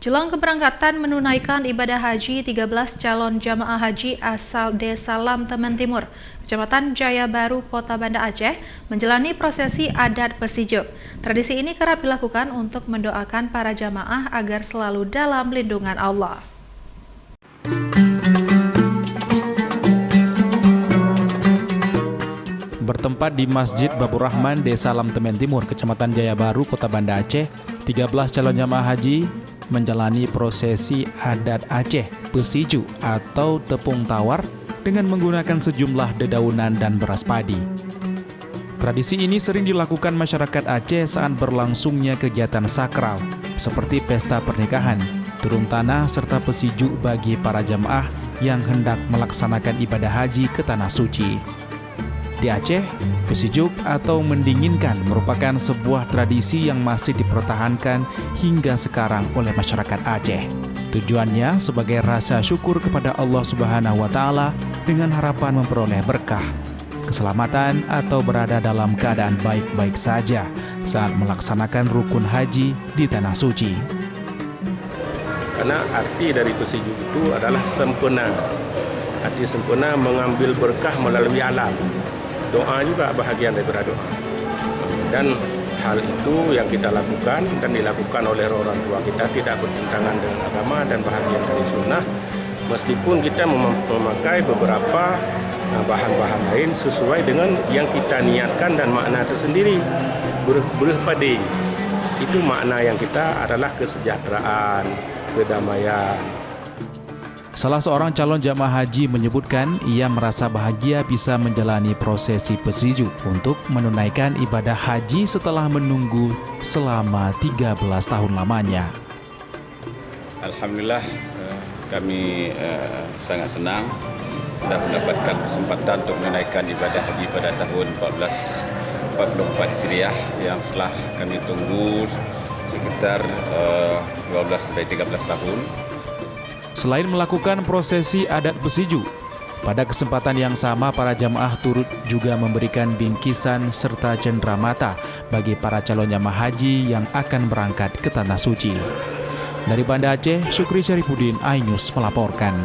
Jelang keberangkatan menunaikan ibadah haji, 13 calon jamaah haji asal Desa Lam Temen Timur, Kecamatan Jaya Baru, Kota Banda Aceh, menjalani prosesi adat Pesijuk. Tradisi ini kerap dilakukan untuk mendoakan para jamaah agar selalu dalam lindungan Allah. Bertempat di Masjid Babur Rahman, Desa Lam Temen Timur, Kecamatan Jaya Baru, Kota Banda Aceh, 13 calon jamaah haji menjalani prosesi adat Aceh Pesiju atau tepung tawar dengan menggunakan sejumlah dedaunan dan beras padi. Tradisi ini sering dilakukan masyarakat Aceh saat berlangsungnya kegiatan sakral seperti pesta pernikahan, turun tanah, serta pesiju bagi para jamaah yang hendak melaksanakan ibadah haji ke tanah suci. Di Aceh, pesijuk atau mendinginkan merupakan sebuah tradisi yang masih dipertahankan hingga sekarang oleh masyarakat Aceh. Tujuannya sebagai rasa syukur kepada Allah Subhanahu wa Ta'ala dengan harapan memperoleh berkah, keselamatan, atau berada dalam keadaan baik-baik saja saat melaksanakan rukun haji di tanah suci. Karena arti dari pesijuk itu adalah sempurna. Arti sempurna mengambil berkah melalui alam. Doa juga bahagian daripada doa. Dan hal itu yang kita lakukan dan dilakukan oleh orang tua kita tidak bertentangan dengan agama dan bahagian dari sunnah. Meskipun kita memakai beberapa bahan-bahan lain sesuai dengan yang kita niatkan dan makna tersendiri. Beruh padi. Itu makna yang kita adalah kesejahteraan, kedamaian. Salah seorang calon jamaah haji menyebutkan ia merasa bahagia bisa menjalani prosesi pesiju untuk menunaikan ibadah haji setelah menunggu selama 13 tahun lamanya. Alhamdulillah, kami sangat senang sudah mendapatkan kesempatan untuk menunaikan ibadah haji pada tahun 1444 Hijriah yang telah kami tunggu sekitar 12-13 tahun. Selain melakukan prosesi adat pesiju, pada kesempatan yang sama para jamaah turut juga memberikan bingkisan serta cenderamata bagi para calon jamaah haji yang akan berangkat ke tanah suci. Dari Banda Aceh, Syukri Syarifuddin, iNews melaporkan.